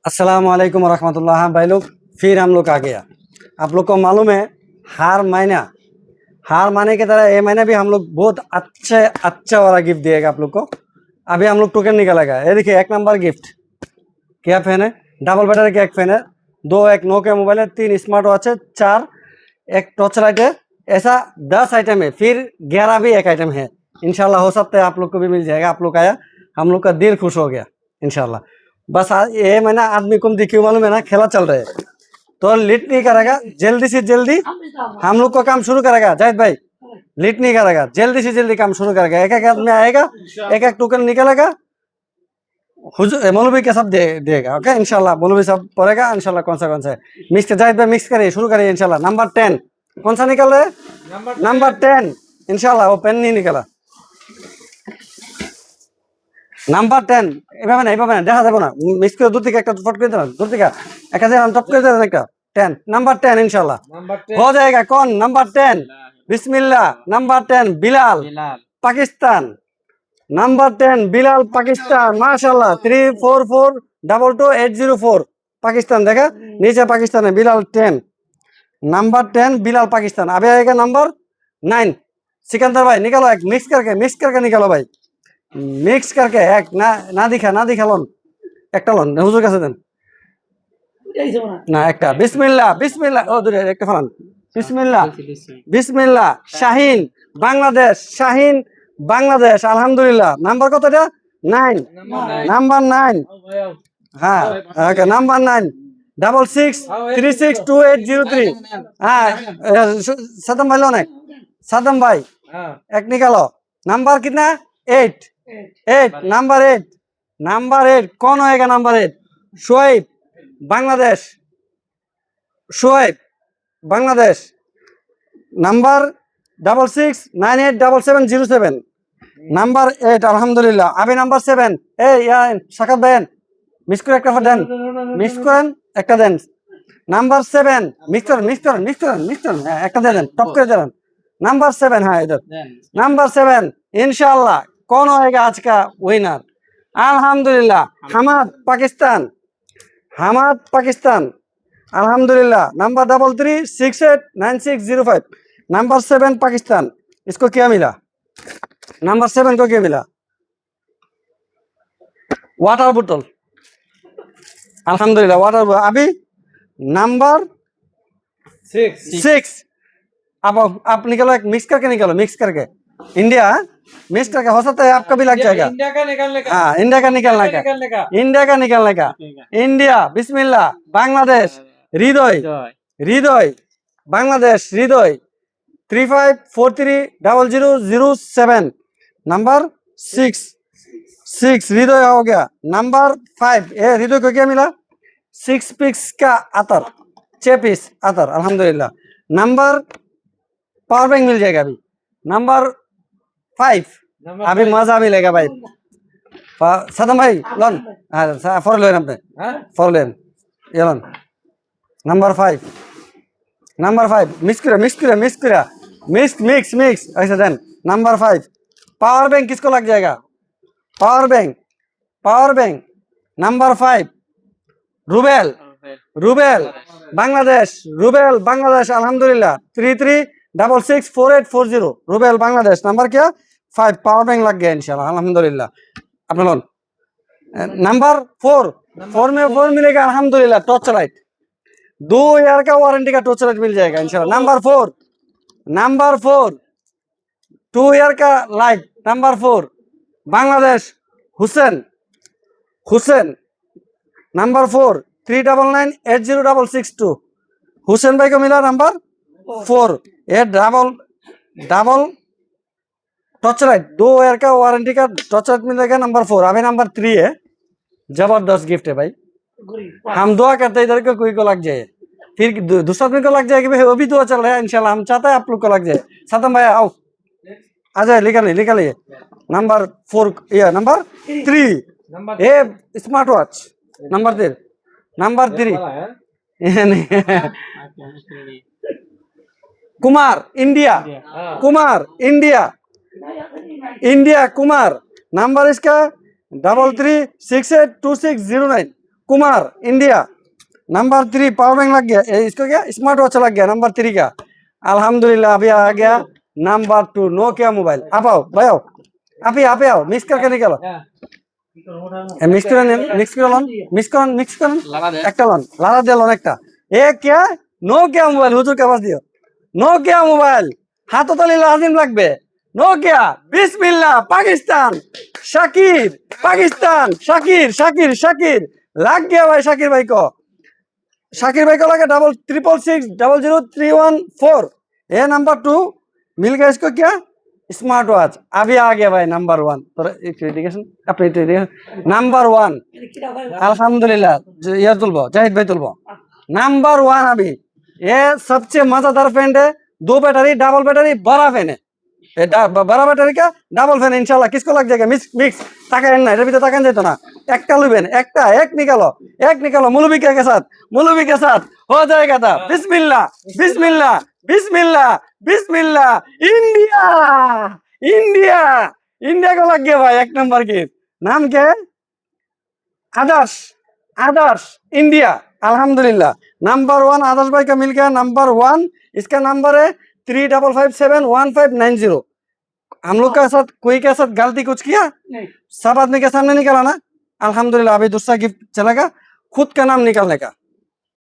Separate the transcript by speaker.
Speaker 1: अस्सलाम वालेकुम रहमतुल्लाह। हाँ भाई लोग, फिर हम लोग आ गया। आप लोग को मालूम है, हार माने की तरह ये महीना भी हम लोग बहुत अच्छा वाला गिफ्ट दिएगा आप लोग को। अभी हम लोग टोकन निकालेगा। ये देखिए, 1 नंबर गिफ्ट क्या फैन है, डबल बैटरी का एक फैन है, 2 एक नोकिया मोबाइल है, 3 स्मार्ट वॉच है, 4 एक टॉर्च लाइट है। ऐसा 10 आइटम है, फिर 11 भी एक आइटम है। इंशाल्लाह हो सकता है आप लोग को भी मिल जाएगा। आप लोग आया, हम लोग का दिल खुश हो गया इंशाल्लाह। बस ये महीना आदमी को देखिए मालूम है ना, खेला चल रहा है तो लेट नहीं करेगा, जल्दी से जल्दी हम लोग का काम शुरू करेगा। जाहिद भाई लेट नहीं करेगा, जल्दी से जल्दी काम शुरू करेगा। एक एक आदमी आएगा, एक एक टोकन निकलेगा, मौलवी के सब देगा। ओके इंशाल्लाह, मौलवी सब पढ़ेगा इंशाल्लाह। कौन सा है मिक्स, जाहिद भाई मिक्स करिए, शुरू करिए इंशाल्लाह। नंबर 10 कौन सा निकल रहा है? नंबर 10 इंशाल्लाह। वो पेन नहीं निकला। নাম্বার 10 এভাবে না দেখা যাবে না, মিস করে দূর থেকে একটা ফট করে দেন, দূর থেকে একটা দেন, টপ করে দেন একটা 10। নাম্বার 10 इंशाल्लाह हो जाएगा। कौन नंबर 10? बिस्मिल्लाह। नंबर 10 बिलाल पाकिस्तान। नंबर 10 बिलाल पाकिस्तान माशाल्लाह। 34422804 पाकिस्तान। देखा नीचे पाकिस्तान है, बिलाल 10। नंबर 10 बिलाल पाकिस्तान। अभी आएगा नंबर 9 सिकंदर भाई, निकालो एक मिक्स करके निकालो भाई, मिक्स करके एक ना दिखा लोन একটা লোন হুজুর কাছে দেন না একটা। বিসমিল্লাহ বিসমিল্লাহ। ও দূরে একটা ফলান। বিসমিল্লাহ বিসমিল্লাহ। শাহিন বাংলাদেশ, শাহিন বাংলাদেশ আলহামদুলিল্লাহ। নাম্বার কত এটা? 9 নাম্বার 9। হ্যাঁ ওকে নাম্বার 9 66362803। হ্যাঁ সাদম ভাই লোন, सादम भाई एक निकालो। नंबर कितना? 8 नंबर 8 कौन होएगा? Number 8 Shoaib Bangladesh, Shoaib Bangladesh. Number 66987707 number 8 अल्हम्दुलिल्लाह। अभी नंबर 7 ए यार शाकात बयान मिस করে একটা দেন, মিস করেন একটা দেন। नंबर 7 মিক্স করেন একটা দেন, টপ করে দেন। नंबर 7 हाँ इधर नंबर 7 इंशाल्लाह। कौन होएगा आज का विनर? अल्हम्दुलिल्लाह हमाद पाकिस्तान अल्हम्दुलिल्लाह। Number 33689605 number 7 Pakistan. इसको क्या मिला? नंबर 7 को क्या मिला? वाटर बोतल अल्हम्दुलिल्लाह वाटर। अभी नंबर 6 अब आप निकालो, एक मिक्स करके निकालो, मिक्स करके इंडिया मिक्स करके। हो सकता है आपका भी लग जाएगा।
Speaker 2: इंडिया का निकालने का।
Speaker 1: हाँ इंडिया का निकालने का, इंडिया का निकालने का। इंडिया बिस्मिल्लाह। बांग्लादेश हृदय, हृदय बांग्लादेश हृदय 35430007 नंबर 6 हृदय हो गया। नंबर 5 ये हृदय को क्या मिला? 6 पीस का अतर, 6 पीस अतर अल्हम्दुलिल्लाह। नंबर पावर बैंक मिल जाएगा अभी। नंबर 5 अभी मजा मिलेगा भाई। सदम भाई लोन फॉर लेन अपने फॉर लेन ये लोन। नंबर 5 मिक्स ऐसा देन। नंबर 5 पावर बैंक किसको लग जाएगा? Power bank number 5 Rubel Bangladesh, Rubel Bangladesh अल्हम्दुलिल्लाह। 33664840 रूबेल बांग्लादेश। नंबर क्या? 5 पावर बैंक लग गया इंशाल्लाह अल्हम्दुलिल्लाह। अपना लोन नंबर 4 में 4 मिलेगा अल्हम्दुलिल्लाह। टॉर्च लाइट 2 ईयर का वारंटी का टॉर्च लाइट मिल जाएगा इंशाल्लाह। नंबर 4 2 ईयर का light. Number 4 Bangladesh Hussain number 4 39980662 Hussain भाई को मिला नंबर 4। ये डबल टॉर्च लाइट 2 ईयर का वारंटी का टॉर्च लाइट मिलेगा नंबर 4। अभी नंबर 3 है, जबरदस्त गिफ्ट है भाई। हम दुआ करते हैं इधर को कोई को लग जाए, फिर दूसरा आदमी को लग जाएगा भाई। वो भी दुआ चल रहा है इंशाल्लाह। हम चाहते हैं आप लोग को लग जाए। सदम भाई आओ, आ जाए, निकालिए नंबर 4 या नंबर 3 ये smart watch number 3 Kumar India Kumar. Number इसका 33682609 Kumar India. Number 3 power bank लग गया, इसको क्या स्मार्ट वॉच लग गया नंबर 3 का। अल्हम्दुलिल्लाह अभी आ गया नंबर 2 नोकिया मोबाइल। आप आओ भाई आओ, आप ही आओ मिक्स करके निकालो। मिक्स করে নেন, মিক্স করে লন, মিক্স করুন একটা লন, লালা দিয়ে লন একটা। এ क्या নোকিয়া মোবাইল, হুজুর কে পাস দিও নোকিয়া মোবাইল, হাততালি লাজিম লাগবে। নোকিয়া বিসমিল্লাহ পাকিস্তান, শাকির পাকিস্তান, শাকির শাকির শাকির লাগ गया भाई। শাকির भाई को, शाकिर भाई को लगा 66600314। ये नंबर 2 मिल गया इसको क्या स्मार्ट वॉच। अभी आ गया भाई नंबर 1। तो अपने नंबर 1 अल्हम्दुलिल्लाह। ये तुलबो जाहिद भाई तुलबो नंबर 1 अभी। ये सबसे मजेदार फैन है, 2 बैटरी डबल बैटरी बड़ा फैन है। बड़ा बैटरी का डबल फैन इंशाल्लाह किसको लग जाएगा मिक्स मिक्स। ताकाएन ना এটার ভিতরে তাকান যেত না, একটা লইবেন একটা এক निकालो मौलवी के साथ हो जाएगा था। बिस्मिल्लाह बिस्मिल्लाह बिस्मिल्लाह बिस्मिल्लाह। इंडिया इंडिया इंडिया को लग गया भाई 1 नंबर की। नाम क्या है आदर्श, आदर्श इंडिया अल्हम्दुलिल्लाह। नंबर 1 आदर्श भाई का मिल गया नंबर 1। इसका नंबर है 35571590। हम लोग का साथ कोई के साथ गलती कुछ किया नहीं, सब आदमी के सामने निकाला ना अल्हम्दुलिल्लाह। अभी दूसरा गिफ्ट चलेगा खुद का नाम निकालने का।